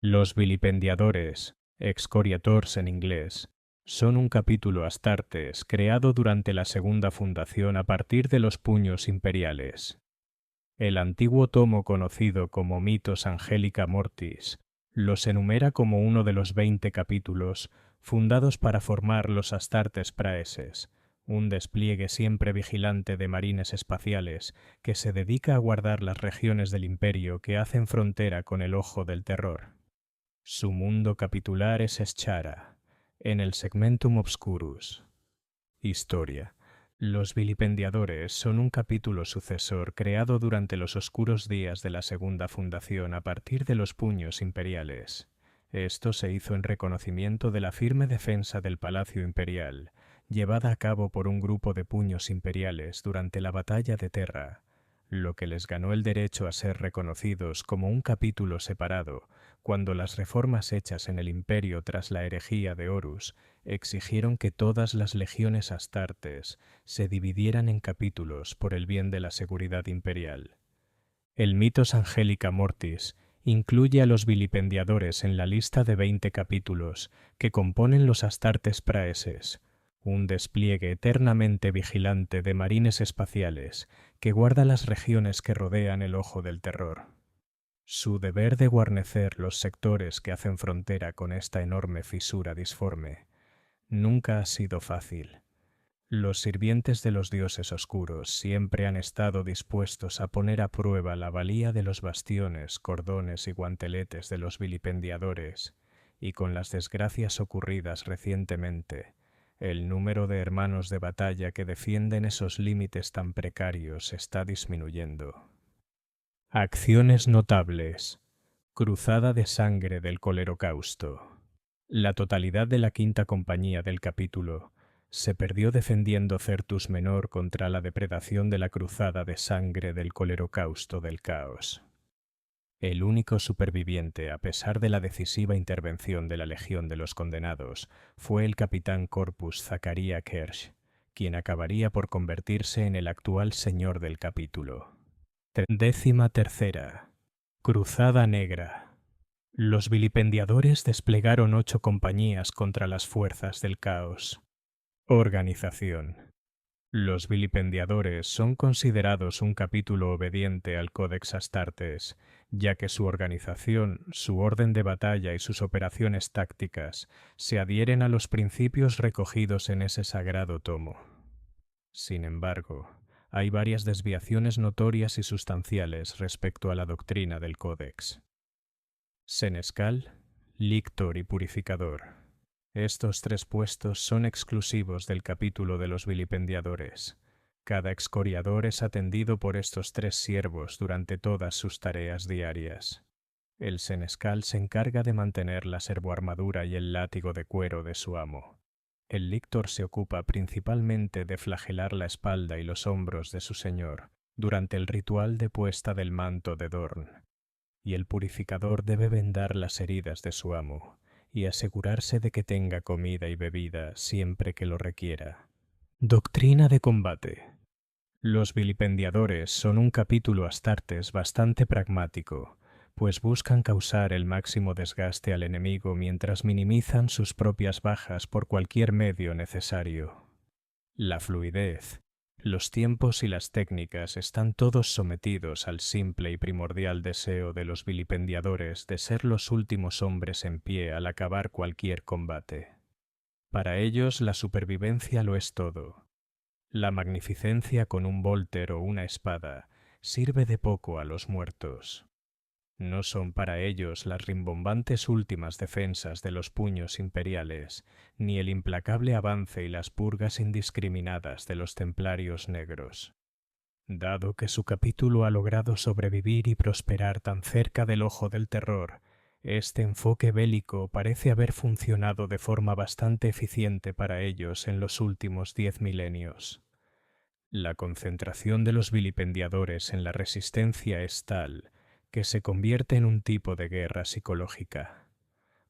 Los vilipendiadores, excoriators en inglés, son un capítulo Astartes creado durante la Segunda Fundación a partir de los puños imperiales. El antiguo tomo conocido como Mitos Angelica Mortis los enumera como uno de los 20 capítulos fundados para formar los Astartes Praeses, un despliegue siempre vigilante de marines espaciales que se dedica a guardar las regiones del imperio que hacen frontera con el Ojo del Terror. Su mundo capitular es Eschara, en el Segmentum Obscurus. Historia. Los vilipendiadores son un capítulo sucesor creado durante los oscuros días de la Segunda Fundación a partir de los puños imperiales. Esto se hizo en reconocimiento de la firme defensa del Palacio Imperial, llevada a cabo por un grupo de puños imperiales durante la Batalla de Terra, lo que les ganó el derecho a ser reconocidos como un capítulo separado, cuando las reformas hechas en el imperio tras la herejía de Horus exigieron que todas las legiones astartes se dividieran en capítulos por el bien de la seguridad imperial. El Mitos Angelica Mortis incluye a los vilipendiadores en la lista de 20 capítulos que componen los Astartes Praeses, un despliegue eternamente vigilante de marines espaciales que guarda las regiones que rodean el Ojo del Terror. Su deber de guarnecer los sectores que hacen frontera con esta enorme fisura disforme nunca ha sido fácil. Los sirvientes de los dioses oscuros siempre han estado dispuestos a poner a prueba la valía de los bastiones, cordones y guanteletes de los vilipendiadores, y con las desgracias ocurridas recientemente, el número de hermanos de batalla que defienden esos límites tan precarios está disminuyendo. Acciones notables. Cruzada de sangre del Colerocausto. La totalidad de la quinta compañía del capítulo se perdió defendiendo Certus Menor contra la depredación de la cruzada de sangre del Colerocausto del Caos. El único superviviente, a pesar de la decisiva intervención de la Legión de los Condenados, fue el capitán Corpus Zacarías Kersh, quien acabaría por convertirse en el actual señor del capítulo. 13ª. Cruzada Negra. Los vilipendiadores desplegaron 8 compañías contra las fuerzas del caos. Organización. Los vilipendiadores son considerados un capítulo obediente al Codex Astartes, ya que su organización, su orden de batalla y sus operaciones tácticas se adhieren a los principios recogidos en ese sagrado tomo. Sin embargo, hay varias desviaciones notorias y sustanciales respecto a la doctrina del Códex. Senescal, Lictor y Purificador. Estos 3 puestos son exclusivos del capítulo de los vilipendiadores. Cada excoriador es atendido por estos 3 siervos durante todas sus tareas diarias. El senescal se encarga de mantener la servoarmadura y el látigo de cuero de su amo. El lictor se ocupa principalmente de flagelar la espalda y los hombros de su señor durante el ritual de puesta del manto de Dorn, y el purificador debe vendar las heridas de su amo y asegurarse de que tenga comida y bebida siempre que lo requiera. Doctrina de combate. Los vilipendiadores son un capítulo Astartes bastante pragmático, pues buscan causar el máximo desgaste al enemigo mientras minimizan sus propias bajas por cualquier medio necesario. La fluidez, los tiempos y las técnicas están todos sometidos al simple y primordial deseo de los vilipendiadores de ser los últimos hombres en pie al acabar cualquier combate. Para ellos la supervivencia lo es todo. La magnificencia con un volter o una espada sirve de poco a los muertos. No son para ellos las rimbombantes últimas defensas de los puños imperiales, ni el implacable avance y las purgas indiscriminadas de los templarios negros. Dado que su capítulo ha logrado sobrevivir y prosperar tan cerca del Ojo del Terror, este enfoque bélico parece haber funcionado de forma bastante eficiente para ellos en los últimos 10 milenios. La concentración de los vilipendiadores en la resistencia es tal que se convierte en un tipo de guerra psicológica.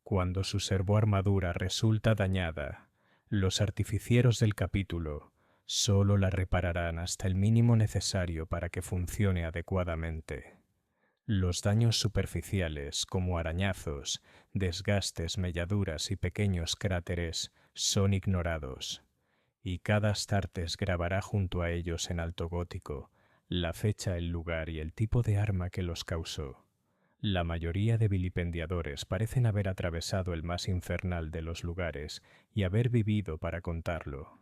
Cuando su servoarmadura resulta dañada, los artificieros del capítulo solo la repararán hasta el mínimo necesario para que funcione adecuadamente. Los daños superficiales, como arañazos, desgastes, melladuras y pequeños cráteres, son ignorados, y cada Astartes grabará junto a ellos en alto gótico la fecha, el lugar y el tipo de arma que los causó. La mayoría de vilipendiadores parecen haber atravesado el más infernal de los lugares y haber vivido para contarlo.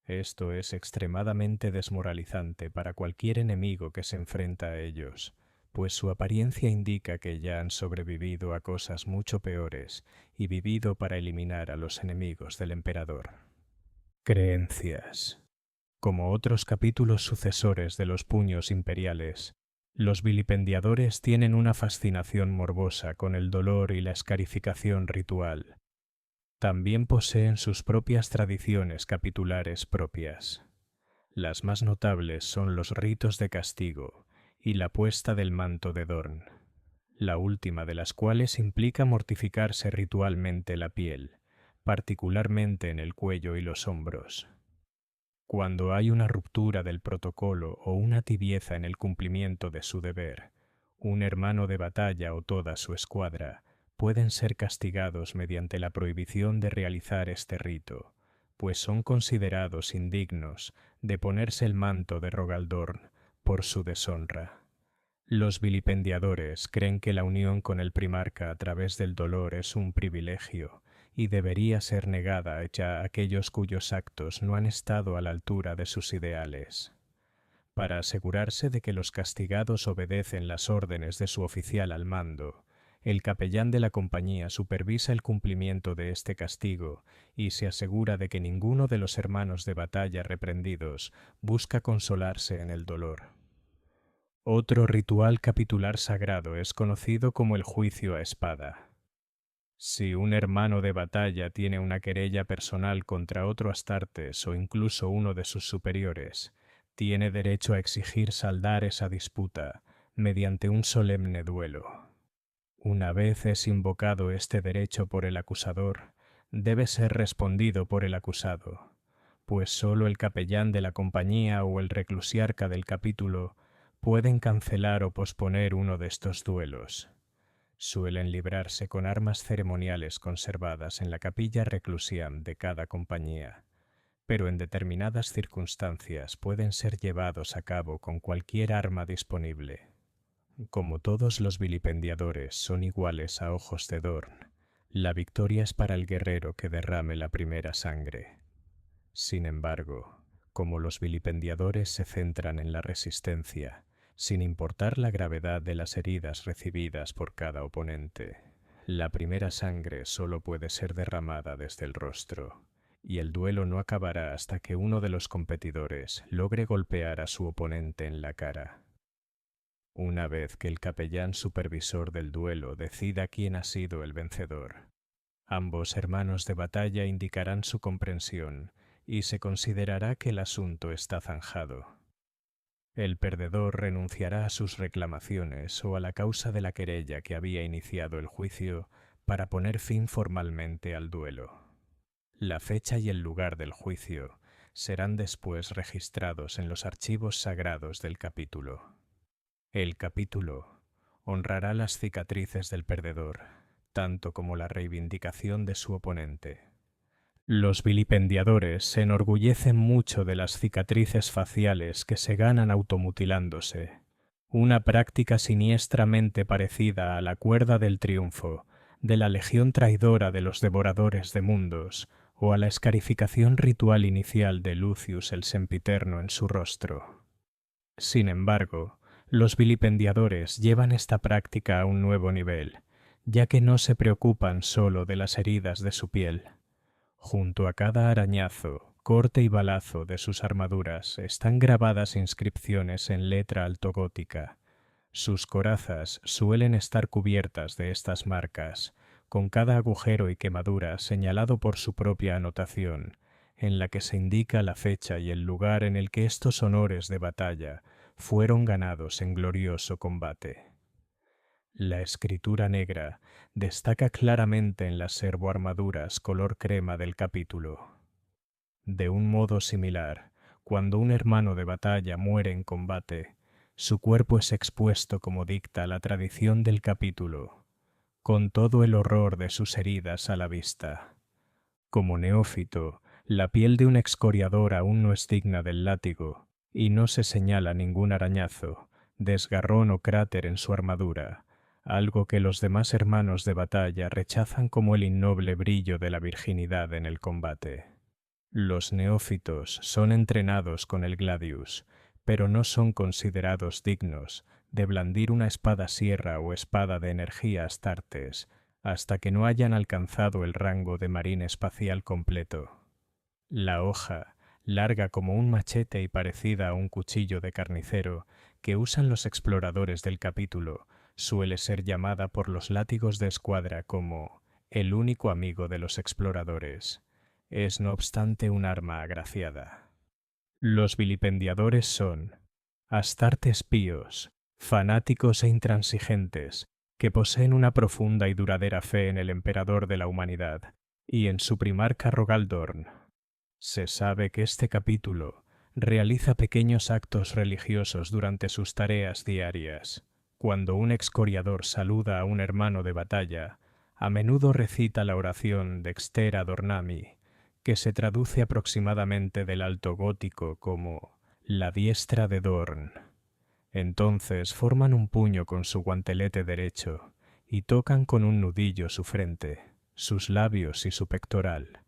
Esto es extremadamente desmoralizante para cualquier enemigo que se enfrenta a ellos, pues su apariencia indica que ya han sobrevivido a cosas mucho peores y vivido para eliminar a los enemigos del emperador. Creencias. Como otros capítulos sucesores de los puños imperiales, los vilipendiadores tienen una fascinación morbosa con el dolor y la escarificación ritual. También poseen sus propias tradiciones capitulares propias. Las más notables son los ritos de castigo y la puesta del manto de Dorn, la última de las cuales implica mortificarse ritualmente la piel, particularmente en el cuello y los hombros. Cuando hay una ruptura del protocolo o una tibieza en el cumplimiento de su deber, un hermano de batalla o toda su escuadra pueden ser castigados mediante la prohibición de realizar este rito, pues son considerados indignos de ponerse el manto de Rogaldorn por su deshonra. Los vilipendiadores creen que la unión con el primarca a través del dolor es un privilegio y debería ser negada ya a aquellos cuyos actos no han estado a la altura de sus ideales. Para asegurarse de que los castigados obedecen las órdenes de su oficial al mando, el capellán de la compañía supervisa el cumplimiento de este castigo y se asegura de que ninguno de los hermanos de batalla reprendidos busca consolarse en el dolor. Otro ritual capitular sagrado es conocido como el juicio a espada. Si un hermano de batalla tiene una querella personal contra otro Astartes o incluso uno de sus superiores, tiene derecho a exigir saldar esa disputa mediante un solemne duelo. Una vez es invocado este derecho por el acusador, debe ser respondido por el acusado, pues sólo el capellán de la compañía o el reclusiarca del capítulo pueden cancelar o posponer uno de estos duelos. Suelen librarse con armas ceremoniales conservadas en la capilla reclusiam de cada compañía, pero en determinadas circunstancias pueden ser llevados a cabo con cualquier arma disponible. Como todos los vilipendiadores son iguales a ojos de Dorn, la victoria es para el guerrero que derrame la primera sangre. Sin embargo, como los vilipendiadores se centran en la resistencia, sin importar la gravedad de las heridas recibidas por cada oponente, la primera sangre solo puede ser derramada desde el rostro, y el duelo no acabará hasta que uno de los competidores logre golpear a su oponente en la cara. Una vez que el capellán supervisor del duelo decida quién ha sido el vencedor, ambos hermanos de batalla indicarán su comprensión y se considerará que el asunto está zanjado. El perdedor renunciará a sus reclamaciones o a la causa de la querella que había iniciado el juicio para poner fin formalmente al duelo. La fecha y el lugar del juicio serán después registrados en los archivos sagrados del capítulo. El capítulo honrará las cicatrices del perdedor, tanto como la reivindicación de su oponente. Los vilipendiadores se enorgullecen mucho de las cicatrices faciales que se ganan automutilándose, una práctica siniestramente parecida a la cuerda del triunfo, de la legión traidora de los devoradores de mundos, o a la escarificación ritual inicial de Lucius el sempiterno en su rostro. Sin embargo, los vilipendiadores llevan esta práctica a un nuevo nivel, ya que no se preocupan solo de las heridas de su piel. Junto a cada arañazo, corte y balazo de sus armaduras están grabadas inscripciones en letra altogótica. Sus corazas suelen estar cubiertas de estas marcas, con cada agujero y quemadura señalado por su propia anotación, en la que se indica la fecha y el lugar en el que estos honores de batalla fueron ganados en glorioso combate. La escritura negra destaca claramente en las servoarmaduras color crema del capítulo. De un modo similar, cuando un hermano de batalla muere en combate, Su cuerpo es expuesto como dicta la tradición del capítulo, con todo el horror de sus heridas a la vista. Como neófito, la piel de un excoriador aún no es digna del látigo, y no se señala ningún arañazo, desgarrón o cráter en su armadura, algo que los demás hermanos de batalla rechazan como el innoble brillo de la virginidad en el combate. Los neófitos son entrenados con el gladius, pero no son considerados dignos de blandir una espada sierra o espada de energía astartes hasta que no hayan alcanzado el rango de marín espacial completo. La hoja, larga como un machete y parecida a un cuchillo de carnicero que usan los exploradores del capítulo, suele ser llamada por los látigos de escuadra como el único amigo de los exploradores. Es no obstante un arma agraciada. Los vilipendiadores son astartes píos, fanáticos e intransigentes, que poseen una profunda y duradera fe en el emperador de la humanidad y en su primarca Rogaldorn. Se sabe que este capítulo realiza pequeños actos religiosos durante sus tareas diarias. Cuando un excoriador saluda a un hermano de batalla, a menudo recita la oración Dexter Adornami, que se traduce aproximadamente del alto gótico como la diestra de Dorn. Entonces forman un puño con su guantelete derecho y tocan con un nudillo su frente, sus labios y su pectoral,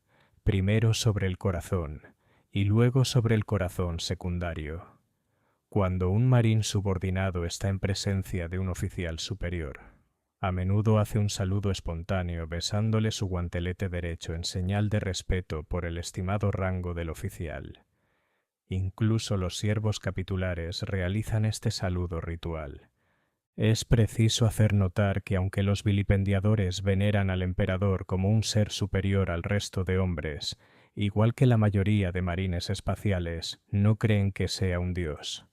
primero sobre el corazón y luego sobre el corazón secundario. Cuando un marín subordinado está en presencia de un oficial superior, a menudo hace un saludo espontáneo besándole su guantelete derecho en señal de respeto por el estimado rango del oficial. Incluso los siervos capitulares realizan este saludo ritual. Es preciso hacer notar que aunque los vilipendiadores veneran al emperador como un ser superior al resto de hombres, igual que la mayoría de marines espaciales, no creen que sea un dios.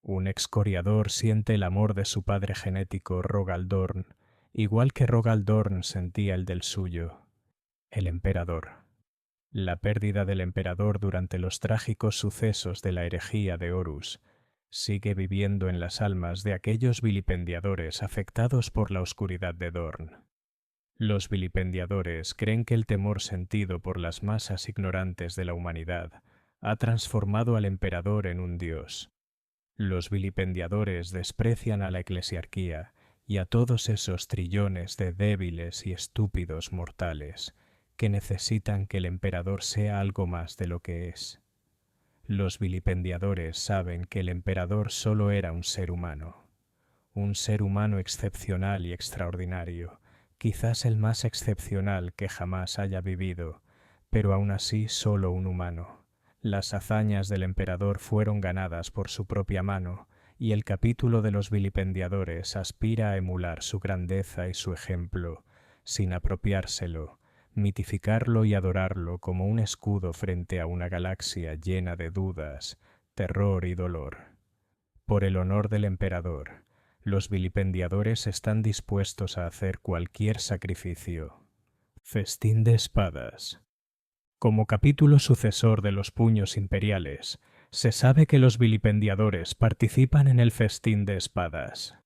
Un excoriador siente el amor de su padre genético Rogaldorn, igual que Rogaldorn sentía el del suyo, el emperador. La pérdida del emperador durante los trágicos sucesos de la herejía de Horus sigue viviendo en las almas de aquellos vilipendiadores afectados por la oscuridad de Dorn. Los vilipendiadores creen que el temor sentido por las masas ignorantes de la humanidad ha transformado al emperador en un dios. Los vilipendiadores desprecian a la eclesiarquía y a todos esos trillones de débiles y estúpidos mortales que necesitan que el emperador sea algo más de lo que es. Los vilipendiadores saben que el emperador solo era un ser humano excepcional y extraordinario, quizás el más excepcional que jamás haya vivido, pero aún así solo un humano. Las hazañas del emperador fueron ganadas por su propia mano, y el capítulo de los vilipendiadores aspira a emular su grandeza y su ejemplo, sin apropiárselo, mitificarlo y adorarlo como un escudo frente a una galaxia llena de dudas, terror y dolor. Por el honor del emperador, los vilipendiadores están dispuestos a hacer cualquier sacrificio. Festín de espadas. Como capítulo sucesor de los puños imperiales, se sabe que los vilipendiadores participan en el festín de espadas.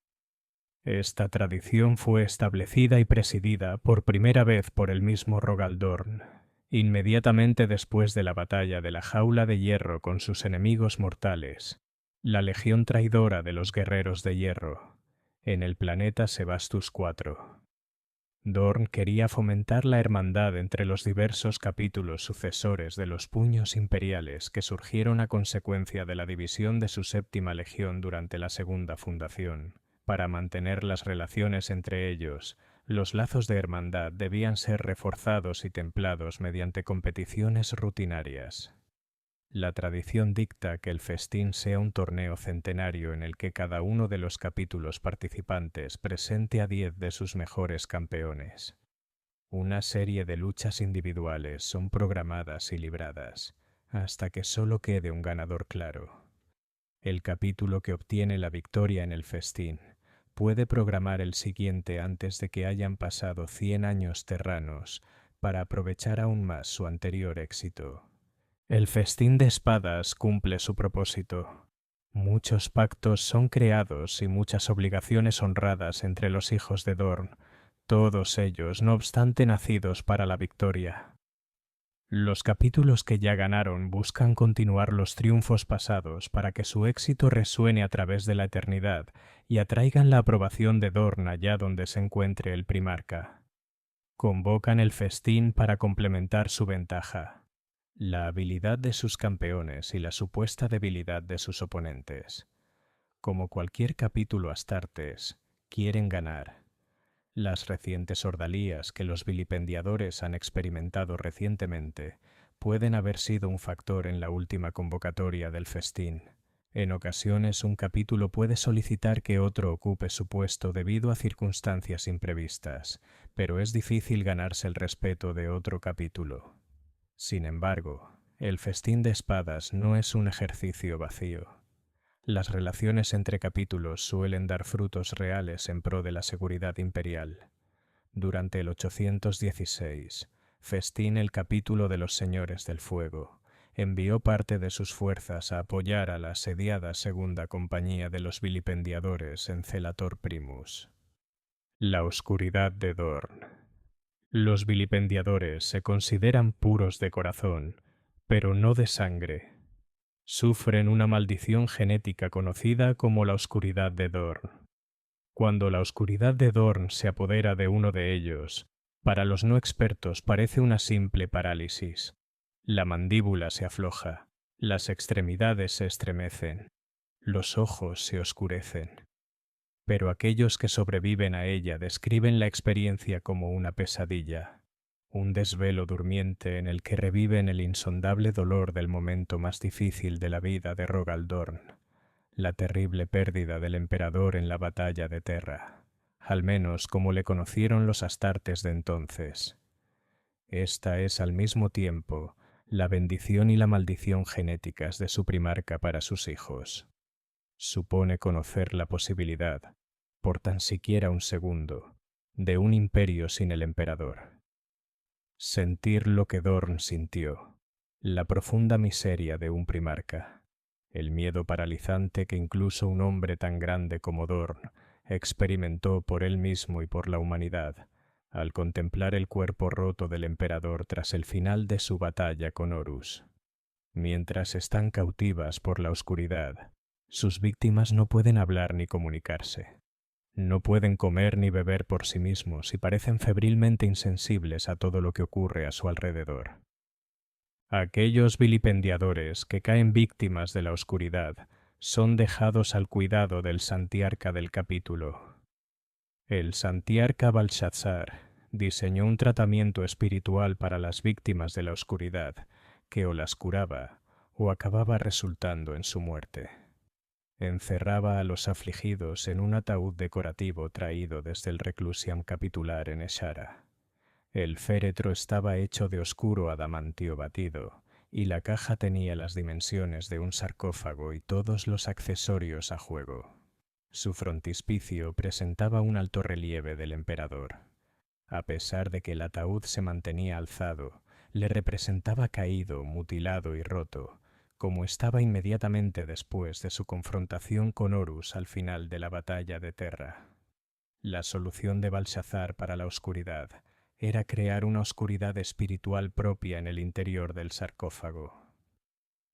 Esta tradición fue establecida y presidida por primera vez por el mismo Rogaldorn, inmediatamente después de la batalla de la Jaula de Hierro con sus enemigos mortales, la Legión Traidora de los Guerreros de Hierro, en el planeta Sebastus IV. Dorn quería fomentar la hermandad entre los diversos capítulos sucesores de los puños imperiales que surgieron a consecuencia de la división de su séptima legión durante la segunda fundación. Para mantener las relaciones entre ellos, los lazos de hermandad debían ser reforzados y templados mediante competiciones rutinarias. La tradición dicta que el festín sea un torneo centenario en el que cada uno de los capítulos participantes presente a 10 de sus mejores campeones. Una serie de luchas individuales son programadas y libradas, hasta que solo quede un ganador claro. El capítulo que obtiene la victoria en el festín puede programar el siguiente antes de que hayan pasado 100 años terranos para aprovechar aún más su anterior éxito. El festín de espadas cumple su propósito. Muchos pactos son creados y muchas obligaciones honradas entre los hijos de Dorn, todos ellos, no obstante, nacidos para la victoria. Los capítulos que ya ganaron buscan continuar los triunfos pasados para que su éxito resuene a través de la eternidad y atraigan la aprobación de Dorn allá donde se encuentre el primarca. Convocan el festín para complementar su ventaja, la habilidad de sus campeones y la supuesta debilidad de sus oponentes. Como cualquier capítulo Astartes, quieren ganar. Las recientes ordalías que los vilipendiadores han experimentado recientemente pueden haber sido un factor en la última convocatoria del festín. En ocasiones un capítulo puede solicitar que otro ocupe su puesto debido a circunstancias imprevistas, pero es difícil ganarse el respeto de otro capítulo. Sin embargo, el festín de espadas no es un ejercicio vacío. Las relaciones entre capítulos suelen dar frutos reales en pro de la seguridad imperial. Durante el 816, Festín, el capítulo de los Señores del Fuego, envió parte de sus fuerzas a apoyar a la asediada segunda compañía de los vilipendiadores en Celator Primus. La oscuridad de Dorn. Los vilipendiadores se consideran puros de corazón, pero no de sangre. Sufren una maldición genética conocida como la oscuridad de Dorn. Cuando la oscuridad de Dorn se apodera de uno de ellos, para los no expertos parece una simple parálisis. La mandíbula se afloja, las extremidades se estremecen, los ojos se oscurecen. Pero aquellos que sobreviven a ella describen la experiencia como una pesadilla, un desvelo durmiente en el que reviven el insondable dolor del momento más difícil de la vida de Rogal Dorn, la terrible pérdida del emperador en la batalla de Terra, al menos como le conocieron los astartes de entonces. Esta es al mismo tiempo la bendición y la maldición genéticas de su primarca para sus hijos. Supone conocer la posibilidad, por tan siquiera un segundo, de un imperio sin el emperador. Sentir lo que Dorn sintió, la profunda miseria de un primarca, el miedo paralizante que incluso un hombre tan grande como Dorn experimentó por él mismo y por la humanidad, al contemplar el cuerpo roto del emperador tras el final de su batalla con Horus. Mientras están cautivas por la oscuridad, sus víctimas no pueden hablar ni comunicarse. No pueden comer ni beber por sí mismos y parecen febrilmente insensibles a todo lo que ocurre a su alrededor. Aquellos vilipendiadores que caen víctimas de la oscuridad son dejados al cuidado del santiarca del capítulo. El santiarca Belshazzar diseñó un tratamiento espiritual para las víctimas de la oscuridad que o las curaba o acababa resultando en su muerte. Encerraba a los afligidos en un ataúd decorativo traído desde el Reclusiam capitular en Eshara. El féretro estaba hecho de oscuro adamantio batido, y la caja tenía las dimensiones de un sarcófago y todos los accesorios a juego. Su frontispicio presentaba un alto relieve del emperador. A pesar de que el ataúd se mantenía alzado, le representaba caído, mutilado y roto, como estaba inmediatamente después de su confrontación con Horus al final de la batalla de Terra. La solución de Belshazzar para la oscuridad era crear una oscuridad espiritual propia en el interior del sarcófago.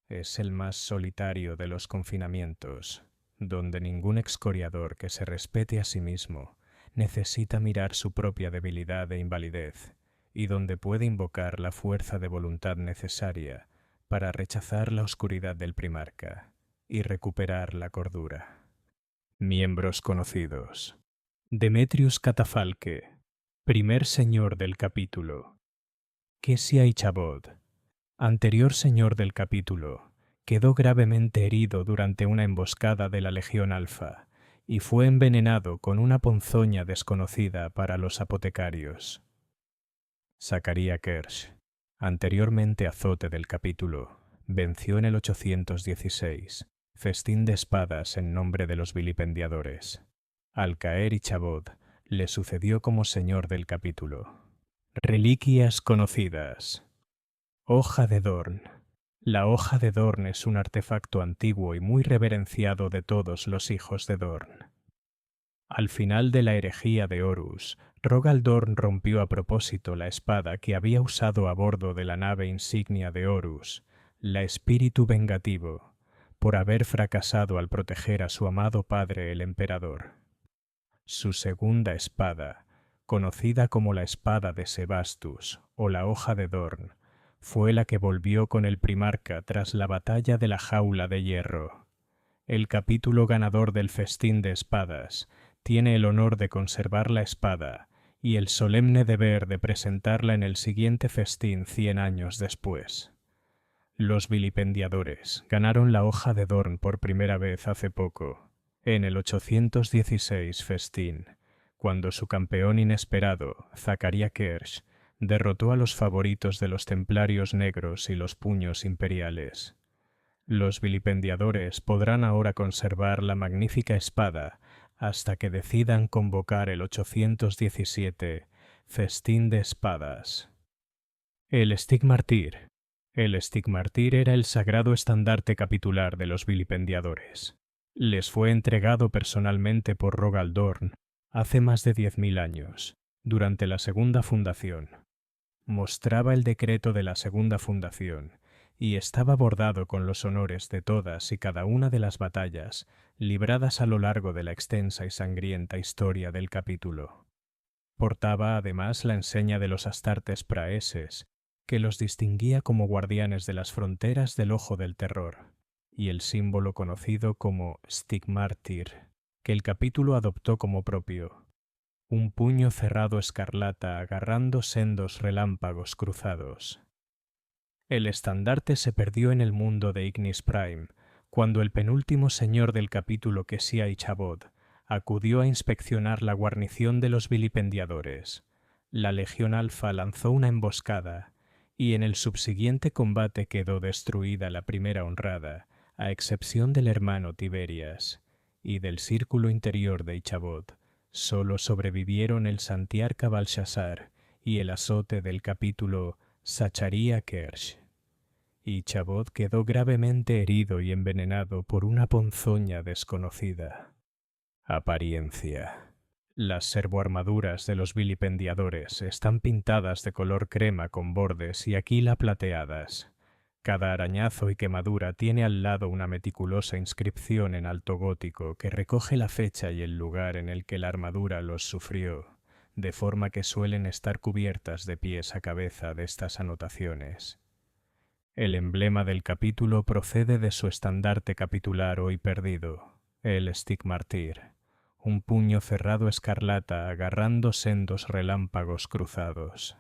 Es el más solitario de los confinamientos, donde ningún excoriador que se respete a sí mismo necesita mirar su propia debilidad e invalidez, y donde puede invocar la fuerza de voluntad necesaria para rechazar la oscuridad del primarca y recuperar la cordura. Miembros conocidos: Demetrius Catafalque, primer señor del capítulo. Kesia Ichabod, anterior señor del capítulo, quedó gravemente herido durante una emboscada de la Legión Alfa y fue envenenado con una ponzoña desconocida para los apotecarios. Zacarías Kersh, anteriormente azote del capítulo, venció en el 816, festín de espadas en nombre de los vilipendiadores. Al caer Ichabod, le sucedió como señor del capítulo. Reliquias conocidas. Hoja de Dorn. La hoja de Dorn es un artefacto antiguo y muy reverenciado de todos los hijos de Dorn. Al final de la herejía de Horus, Rogal Dorn rompió a propósito la espada que había usado a bordo de la nave insignia de Horus, la Espíritu Vengativo, por haber fracasado al proteger a su amado padre el emperador. Su segunda espada, conocida como la espada de Sebastus o la hoja de Dorn, fue la que volvió con el primarca tras la batalla de la jaula de hierro. El capítulo ganador del festín de espadas tiene el honor de conservar la espada y el solemne deber de presentarla en el siguiente festín 100 años después. Los vilipendiadores ganaron la hoja de Dorn por primera vez hace poco, en el 816 festín, cuando su campeón inesperado, Zacaria Kersh, derrotó a los favoritos de los templarios negros y los puños imperiales. Los vilipendiadores podrán ahora conservar la magnífica espada hasta que decidan convocar el 817 Festín de Espadas. El Stigmartyr. El Stigmartyr era el sagrado estandarte capitular de los vilipendiadores. Les fue entregado personalmente por Rogal Dorn hace más de 10.000 años, durante la Segunda Fundación. Mostraba el decreto de la Segunda Fundación y estaba bordado con los honores de todas y cada una de las batallas libradas a lo largo de la extensa y sangrienta historia del capítulo. Portaba además la enseña de los astartes praeses, que los distinguía como guardianes de las fronteras del Ojo del Terror, y el símbolo conocido como Stigmartyr, que el capítulo adoptó como propio. Un puño cerrado escarlata agarrando sendos relámpagos cruzados. El estandarte se perdió en el mundo de Ignis Prime, cuando el penúltimo señor del capítulo Kesia y Chabod acudió a inspeccionar la guarnición de los vilipendiadores. La Legión Alfa lanzó una emboscada, y en el subsiguiente combate quedó destruida la primera honrada, a excepción del hermano Tiberias, y del círculo interior de Ichabod. Solo sobrevivieron el Santiarca Belshazzar y el azote del capítulo Zacharia Kersh. Ichabod quedó gravemente herido y envenenado por una ponzoña desconocida. Apariencia. Las servoarmaduras de los vilipendiadores están pintadas de color crema con bordes y aquila plateadas. Cada arañazo y quemadura tiene al lado una meticulosa inscripción en alto gótico que recoge la fecha y el lugar en el que la armadura los sufrió, de forma que suelen estar cubiertas de pies a cabeza de estas anotaciones. El emblema del capítulo procede de su estandarte capitular hoy perdido, el Stigmartyr, un puño cerrado escarlata agarrando sendos relámpagos cruzados.